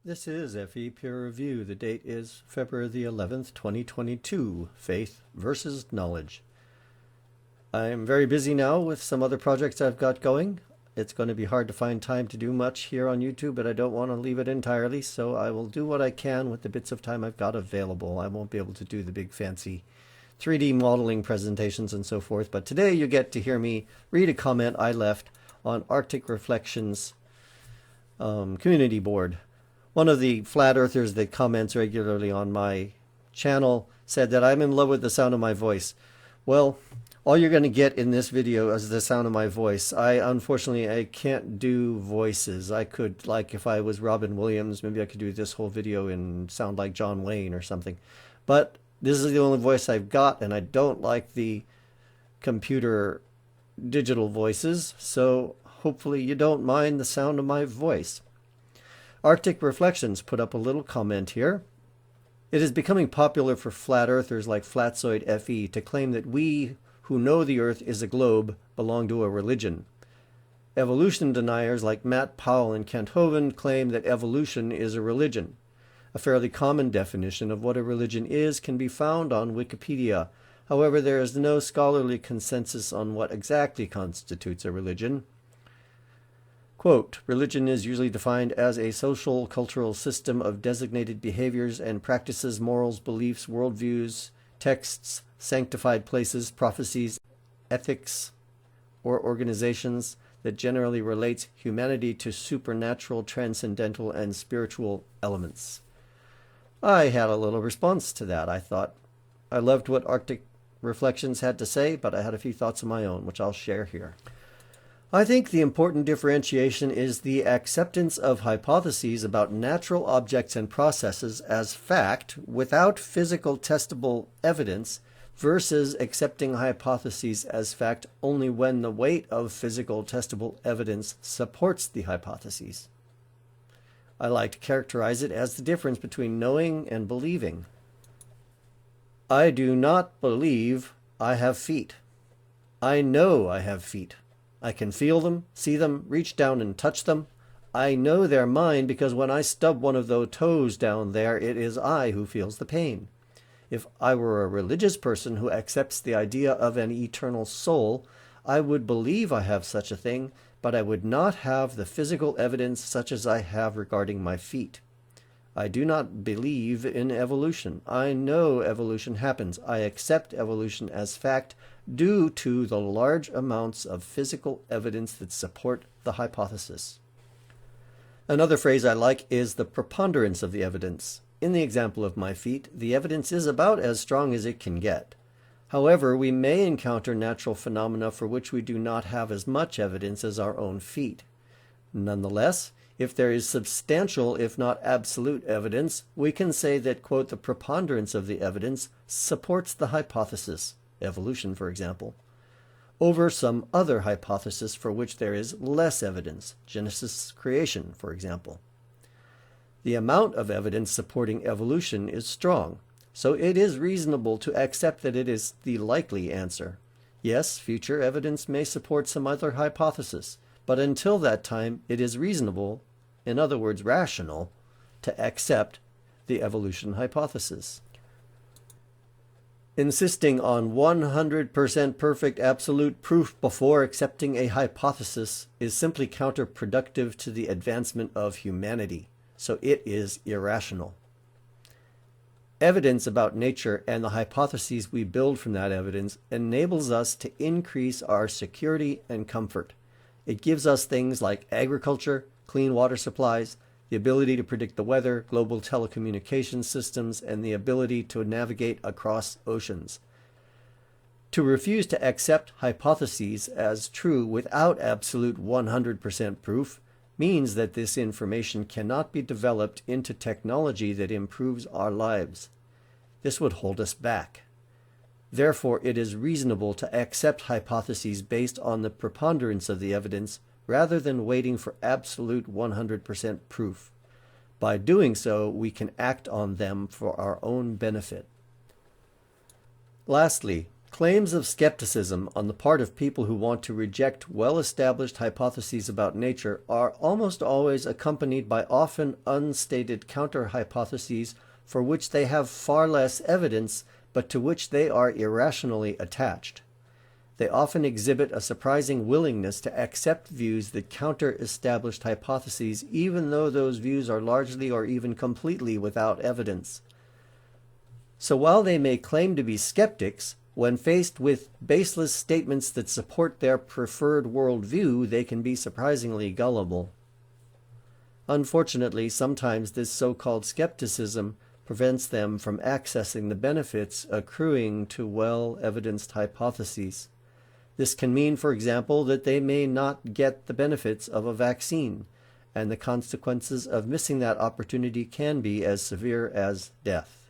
This is FE Peer Review. The date is February the 11th, 2022. Faith versus Knowledge. I'm very busy now with some other projects I've got going. It's going to be hard to find time to do much here on YouTube, but I don't want to leave it entirely, so I will do what I can with the bits of time I've got available. I won't be able to do the big fancy 3D modeling presentations and so forth, but today you get to hear me read a comment I left on Arctic Reflections community board. One of the flat earthers that comments regularly on my channel said that I'm in love with the sound of my voice. Well, all you're going to get in this video is the sound of my voice. Unfortunately, I can't do voices. I could, like if I was Robin Williams, maybe I could do this whole video and sound like John Wayne or something. But this is the only voice I've got, and I don't like the computer digital voices, so hopefully you don't mind the sound of my voice. Arctic Reflections put up a little comment here. It is becoming popular for flat earthers like Flatzoid FE to claim that we who know the earth is a globe belong to a religion. Evolution deniers like Matt Powell and Kent Hovind claim that evolution is a religion. A fairly common definition of what a religion is can be found on Wikipedia. However, there is no scholarly consensus on what exactly constitutes a religion. Quote, religion is usually defined as a social, cultural system of designated behaviors and practices, morals, beliefs, worldviews, texts, sanctified places, prophecies, ethics, or organizations that generally relates humanity to supernatural, transcendental, and spiritual elements. I had a little response to that. I thought I loved what Arctic Reflections had to say, but I had a few thoughts of my own, which I'll share here. I think the important differentiation is the acceptance of hypotheses about natural objects and processes as fact without physical testable evidence versus accepting hypotheses as fact only when the weight of physical testable evidence supports the hypotheses. I like to characterize it as the difference between knowing and believing. I do not believe I have feet. I know I have feet. I can feel them, see them, reach down and touch them. I know they're mine because when I stub one of those toes down there, it is I who feels the pain. If I were a religious person who accepts the idea of an eternal soul, I would believe I have such a thing, but I would not have the physical evidence such as I have regarding my feet. I do not believe in evolution. I know evolution happens. I accept evolution as fact due to the large amounts of physical evidence that support the hypothesis. Another phrase I like is the preponderance of the evidence. In the example of my feet, the evidence is about as strong as it can get. However, we may encounter natural phenomena for which we do not have as much evidence as our own feet. Nonetheless, if there is substantial, if not absolute evidence, we can say that, quote, the preponderance of the evidence supports the hypothesis, evolution for example, over some other hypothesis for which there is less evidence, Genesis creation for example. The amount of evidence supporting evolution is strong, so it is reasonable to accept that it is the likely answer. Yes, future evidence may support some other hypothesis, but until that time it is reasonable, in other words rational, to accept the evolution hypothesis. Insisting on 100% perfect absolute proof before accepting a hypothesis is simply counterproductive to the advancement of humanity, so it is irrational. Evidence about nature and the hypotheses we build from that evidence enables us to increase our security and comfort. It gives us things like agriculture, clean water supplies, the ability to predict the weather, global telecommunication systems, and the ability to navigate across oceans. To refuse to accept hypotheses as true without absolute 100% proof means that this information cannot be developed into technology that improves our lives. This would hold us back. Therefore, it is reasonable to accept hypotheses based on the preponderance of the evidence rather than waiting for absolute 100% proof. By doing so, we can act on them for our own benefit. Lastly, Claims of skepticism on the part of people who want to reject well-established hypotheses about nature are almost always accompanied by often unstated counter-hypotheses for which they have far less evidence, but to which they are irrationally attached. They often exhibit a surprising willingness to accept views that counter established hypotheses, even though those views are largely or even completely without evidence. So while they may claim to be skeptics, when faced with baseless statements that support their preferred worldview, they can be surprisingly gullible. Unfortunately, sometimes this so-called skepticism prevents them from accessing the benefits accruing to well-evidenced hypotheses. This can mean, for example, that they may not get the benefits of a vaccine, and the consequences of missing that opportunity can be as severe as death.